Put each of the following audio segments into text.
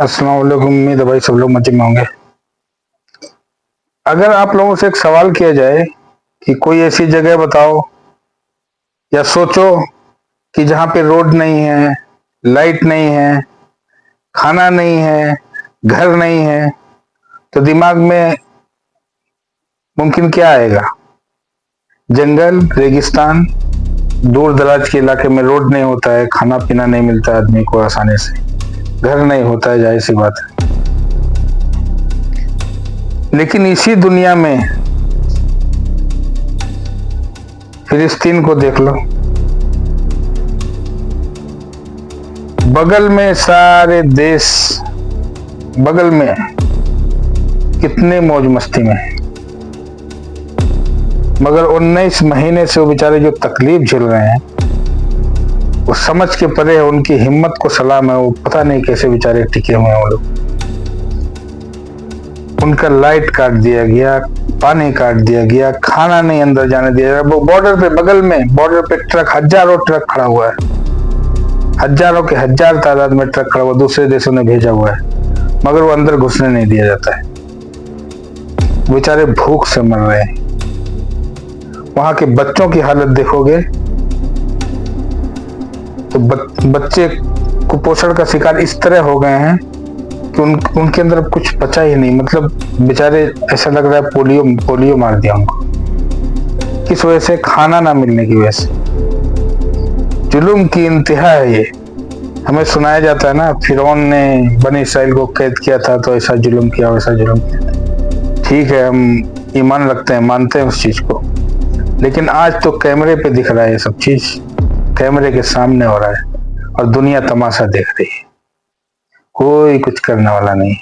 अस्सलाम वालेकुम। उम्मीद है भाई सब लोग मजे में होंगे। अगर आप लोगों से एक सवाल किया जाए कि कोई ऐसी जगह बताओ या सोचो कि जहां पे रोड नहीं है, लाइट नहीं है, खाना नहीं है, घर नहीं है, तो दिमाग में मुमकिन क्या आएगा? जंगल, रेगिस्तान, दूर दराज के इलाके में रोड नहीं होता है, खाना पीना नहीं मिलता आदमी को आसानी से, घर नहीं होता है, जाहिर सी बात है। लेकिन इसी दुनिया में फिलिस्तीन को देख लो, बगल में सारे देश, बगल में कितने मौज मस्ती में, मगर 19 महीने से वो बेचारे जो तकलीफ झेल रहे हैं वो समझ के परे है। उनकी हिम्मत को सलाम है, वो पता नहीं कैसे बेचारे टिके हुए हैं वो लोग। उनका लाइट काट दिया गया, पानी काट दिया गया, खाना नहीं अंदर जाने दिया गया। वो बॉर्डर पे, बगल में बॉर्डर पे ट्रक, हजारों ट्रक खड़ा हुआ है, हजारों के हजार तादाद में ट्रक खड़ा हुआ, दूसरे देशों ने भेजा हुआ है, मगर वो अंदर घुसने नहीं दिया जाता है। बेचारे भूख से मर रहे हैं। वहां के बच्चों की हालत देखोगे तो बच्चे कुपोषण का शिकार इस तरह हो गए हैं कि उनके अंदर अब कुछ बचा ही नहीं। मतलब बेचारे, ऐसा लग रहा है पोलियो मार दिया उनको। किस वजह से? खाना ना मिलने की वजह से। जुल्म की इंतहा है ये। हमें सुनाया जाता है ना, फिरौन ने बनी इसराइल को कैद किया था तो ऐसा जुल्म किया, वैसा जुल्म किया। ठीक है, हम ईमान रखते हैं, मानते हैं उस चीज को, लेकिन आज तो कैमरे पे दिख रहा है ये सब चीज, कैमरे के सामने हो रहा है और दुनिया तमाशा देख रही है। कोई कुछ करने वाला नहीं।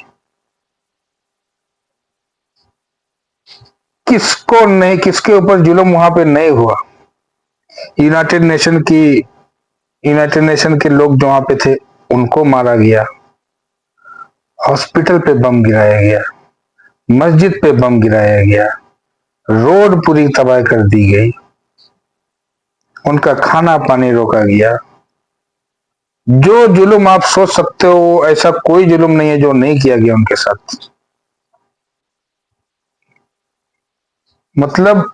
किसको नहीं, किसके ऊपर जुल्म वहां पे नहीं हुआ? यूनाइटेड नेशन के लोग जो वहां पे थे उनको मारा गया, हॉस्पिटल पे बम गिराया गया, मस्जिद पे बम गिराया गया, रोड पूरी तबाह कर दी गई, उनका खाना पानी रोका गया। जो जुल्म आप सोच सकते हो, ऐसा कोई जुल्म नहीं है जो नहीं किया गया उनके साथ। मतलब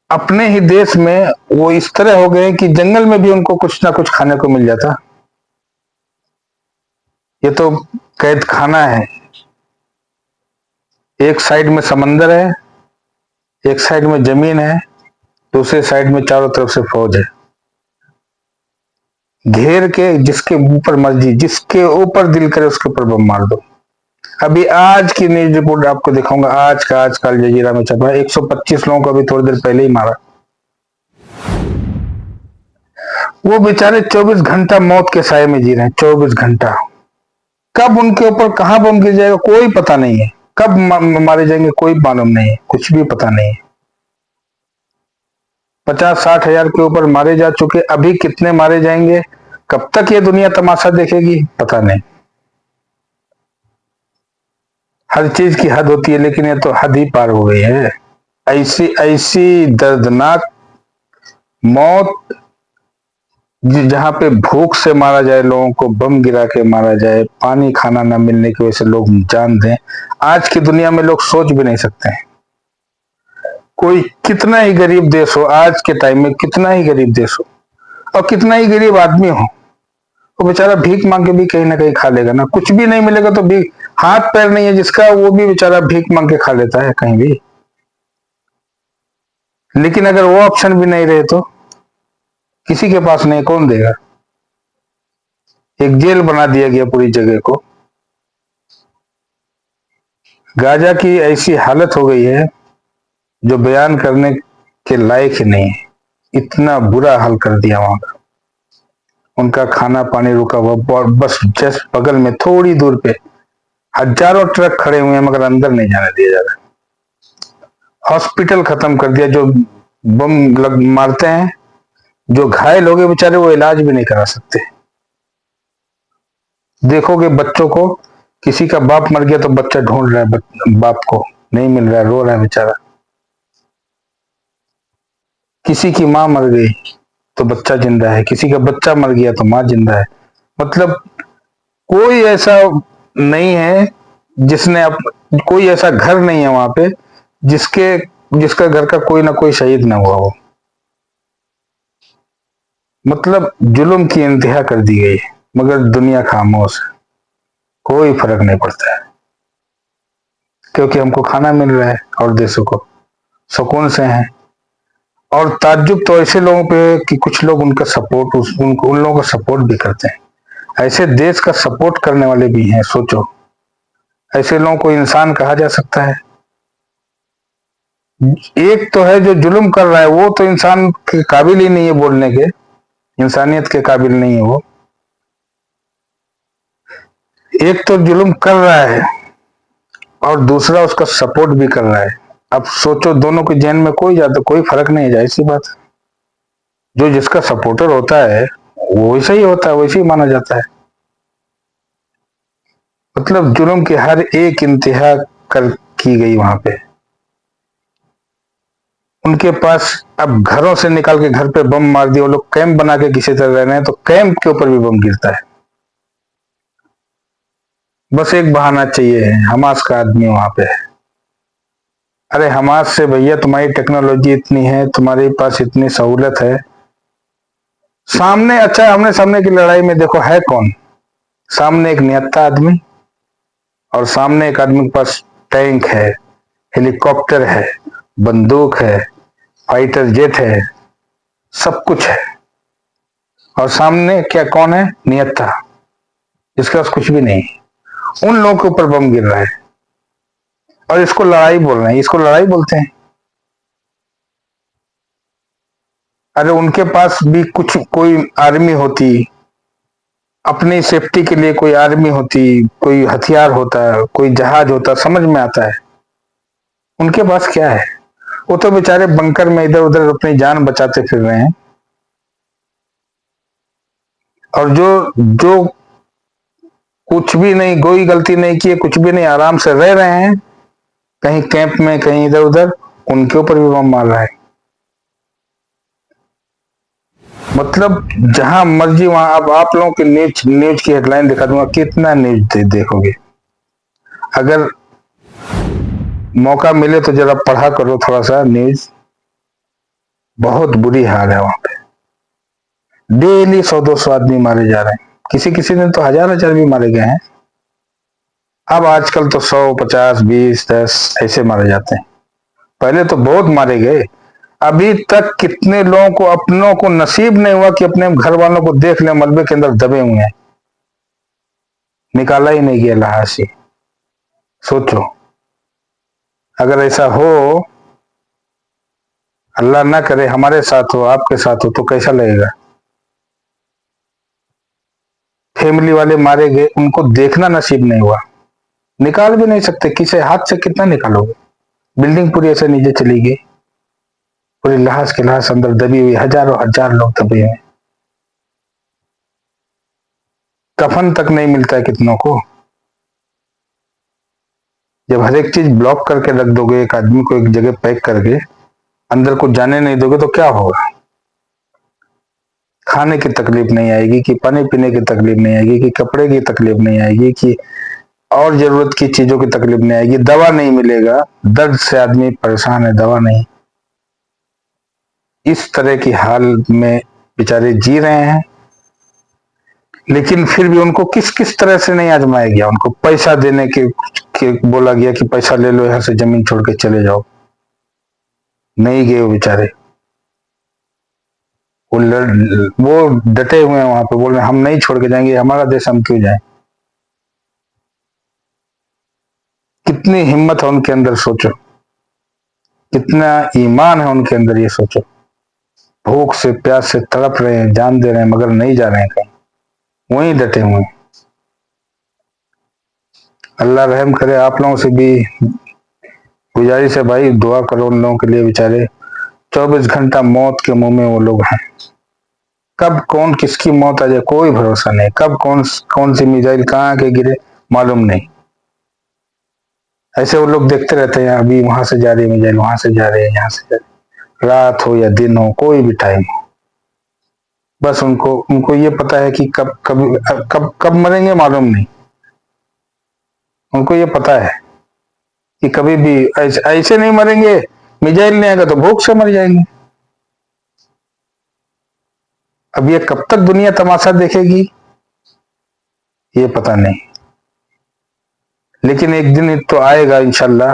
अपने ही देश में वो इस तरह हो गए कि जंगल में भी उनको कुछ ना कुछ खाने को मिल जाता। ये तो कैद खाना है। एक साइड में समंदर है, एक साइड में जमीन है, दूसरे साइड में चारों तरफ से फौज है घेर के, जिसके ऊपर मर्जी, जिसके ऊपर दिल करे उसके ऊपर बम मार दो। अभी आज की न्यूज रिपोर्ट आपको दिखाऊंगा, आज का अल जजीरा में छपा है, 125 लोगों को अभी थोड़ी देर पहले ही मारा। वो बेचारे 24 घंटा मौत के साए में जी रहे हैं, 24 घंटा। कब उनके ऊपर कहां बम गिर जाएगा कोई पता नहीं है, कब मारे जाएंगे कोई मालूम नहीं है, कुछ भी पता नहीं है। 50-60 हजार के ऊपर मारे जा चुके, अभी कितने मारे जाएंगे, कब तक ये दुनिया तमाशा देखेगी पता नहीं। हर चीज की हद होती है, लेकिन ये तो हद ही पार हो गई है। ऐसी ऐसी दर्दनाक मौत, जहां पे भूख से मारा जाए, लोगों को बम गिरा के मारा जाए, पानी खाना न मिलने की वजह से लोग जान दें, आज की दुनिया में लोग सोच भी नहीं सकते हैं। कोई कितना ही गरीब देश हो, आज के टाइम में कितना ही गरीब देश हो और कितना ही गरीब आदमी हो, वो बेचारा भीख मांग के भी कहीं ना कहीं खा लेगा ना। कुछ भी नहीं मिलेगा तो भी, हाथ पैर नहीं है जिसका, वो भी बेचारा भीख मांग के खा लेता है कहीं भी। लेकिन अगर वो ऑप्शन भी नहीं रहे तो किसी के पास नहीं, कौन देगा? एक जेल बना दिया गया पूरी जगह को। गाजा की ऐसी हालत हो गई है जो बयान करने के लायक ही नहीं है। इतना बुरा हाल कर दिया वहां का। उनका खाना पानी रुका हुआ, बस जस्ट बगल में थोड़ी दूर पे हजारों ट्रक खड़े हुए हैं, मगर अंदर नहीं जाने दिया जा रहा। हॉस्पिटल खत्म कर दिया। जो बम मारते हैं, जो घायल हो गए बेचारे, वो इलाज भी नहीं करा सकते। देखोगे बच्चों को, किसी का बाप मर गया तो बच्चा ढूंढ रहा है, बाप को नहीं मिल रहा है, रो रहा है बेचारा। किसी की माँ मर गई तो बच्चा जिंदा है, किसी का बच्चा मर गया तो माँ जिंदा है। मतलब कोई ऐसा नहीं है जिसने कोई ऐसा घर नहीं है वहां पे जिसके जिसका घर का कोई ना कोई शहीद ना हुआ हो। मतलब जुल्म की इंतहा कर दी गई है, मगर दुनिया खामोश है, कोई फर्क नहीं पड़ता है, क्योंकि हमको खाना मिल रहा है और देशों को सुकून से हैं। और ताज्जुब तो ऐसे लोगों पे है कि कुछ लोग उनका सपोर्ट उन लोगों का सपोर्ट भी करते हैं। ऐसे देश का सपोर्ट करने वाले भी हैं, सोचो। ऐसे लोगों को इंसान कहा जा सकता है? एक तो है जो जुल्म कर रहा है, वो तो इंसान के काबिल ही नहीं है बोलने के, इंसानियत के काबिल नहीं है वो। एक तो जुल्म कर रहा है और दूसरा उसका सपोर्ट भी कर रहा है। अब सोचो, दोनों के जहन में कोई फर्क नहीं है, जाहिर सी बात है। जो जिसका सपोर्टर होता है वो वैसा ही होता है, वैसे ही माना जाता है। मतलब जुल्म की हर एक इंतहा कर की गई वहां पे। उनके पास अब घरों से निकाल के घर पे बम मार दिए, वो लोग कैंप बना के किसी तरह रह रहे हैं, तो कैंप के ऊपर भी बम गिरता है। बस एक बहाना चाहिए है, हमास का आदमी वहां पे है। अरे हमास से भैया, तुम्हारी टेक्नोलॉजी इतनी है, तुम्हारे पास इतनी सहूलत है, सामने अच्छा आमने सामने की लड़ाई में देखो है कौन? सामने एक निहत्था आदमी, और सामने एक आदमी के पास टैंक है, हेलीकॉप्टर है, बंदूक है, फाइटर जेट है, सब कुछ है। और सामने क्या कौन है? निहत्था, जिसके पास कुछ भी नहीं। उन लोगों के ऊपर बम गिर रहा है और इसको लड़ाई बोल रहे हैं, इसको लड़ाई बोलते हैं? अरे उनके पास भी कुछ कोई आर्मी होती, अपनी सेफ्टी के लिए कोई आर्मी होती, कोई हथियार होता, कोई जहाज होता, समझ में आता है। उनके पास क्या है? वो तो बेचारे बंकर में इधर उधर अपनी जान बचाते फिर रहे हैं। और जो जो कुछ भी नहीं, कोई गलती नहीं की है, कुछ भी नहीं, आराम से रह रहे हैं कहीं कैंप में, कहीं इधर उधर, उनके ऊपर भी बम मार रहा है। मतलब जहां मर्जी वहां। अब आप लोगों की न्यूज न्यूज की हेडलाइन दिखा दूंगा, कितना न्यूज देखोगे? अगर मौका मिले तो जरा पढ़ा करो थोड़ा सा न्यूज। बहुत बुरी हाल है वहां पे। डेली 100-200 आदमी मारे जा रहे हैं, किसी किसी दिन तो हजार हजार भी मारे गए हैं। अब आजकल तो 100, 50, 20, 10 ऐसे मारे जाते हैं। पहले तो बहुत मारे गए। अभी तक कितने लोगों को, अपनों को नसीब नहीं हुआ कि अपने घर वालों को देख ले मलबे के अंदर दबे हुए हैं, निकाला ही नहीं गया लाश से। सोचो, अगर ऐसा हो, अल्लाह ना करे हमारे साथ हो, आपके साथ हो, तो कैसा लगेगा? फैमिली वाले मारे गए, उनको देखना नसीब नहीं हुआ, निकाल भी नहीं सकते, किसे हाथ से कितना निकालोगे? बिल्डिंग पूरी ऐसे नीचे चली गई, पूरी लाश की लाश अंदर दबी हुई, हजारों हजार लोग दबे हुए, कफन तक नहीं मिलता है कितनों को। जब हर एक चीज ब्लॉक करके रख दोगे, एक आदमी को एक जगह पैक करके अंदर को जाने नहीं दोगे, तो क्या होगा? खाने की तकलीफ नहीं आएगी, कि पानी पीने की तकलीफ नहीं आएगी, कि कपड़े की तकलीफ नहीं आएगी, कि और जरूरत की चीजों की तकलीफ नहीं आएगी, दवा नहीं मिलेगा, दर्द से आदमी परेशान है, दवा नहीं। इस तरह की हाल में बेचारे जी रहे हैं। लेकिन फिर भी उनको किस किस तरह से नहीं आजमाया गया? उनको पैसा देने के बोला गया कि पैसा ले लो, यहां से जमीन छोड़ के चले जाओ। नहीं गए वो बेचारे। वो डटे हुए हैं वहां पे, बोल रहे हम नहीं छोड़ के जाएंगे, हमारा देश, हम क्यों जाएं। कितनी हिम्मत है उनके अंदर, सोचो। कितना ईमान है उनके अंदर, ये सोचो। भूख से प्यास से तड़प रहे हैं, जान दे रहे हैं, मगर नहीं जा रहे हैं कहीं, वहीं डटे हुए हैं। अल्लाह रहम करे। आप लोगों से भी गुजारिश है भाई, दुआ करो उन लोगों के लिए, बेचारे 24 घंटा मौत के मुंह में वो लोग हैं। कब कौन किसकी मौत आ जाए कोई भरोसा नहीं, कब कौन सी मिसाइल कहाँ के गिरे मालूम नहीं। ऐसे वो लोग देखते रहते हैं, अभी वहां से जा रही है मिसाइल, वहां से जा रहे हैं, यहाँ से जा रहे, रात हो या दिन हो, कोई भी टाइम हो। बस उनको उनको ये पता है कि कब कब कब कब मरेंगे मालूम नहीं। उनको ये पता है कि कभी भी ऐसे नहीं मरेंगे, मिसाइल नहीं आएगा तो भूख से मर जाएंगे। अब ये कब तक दुनिया तमाशा देखेगी ये पता नहीं, लेकिन एक दिन तो आएगा इंशाल्लाह।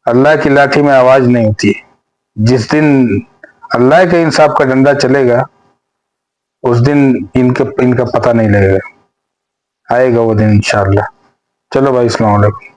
अल्लाह की लाठी में आवाज नहीं होती। जिस दिन अल्लाह के इंसाफ का डंडा चलेगा उस दिन इनका पता नहीं लगेगा। आएगा वो दिन इंशाल्लाह। चलो भाई, अस्सलाम वालेकुम।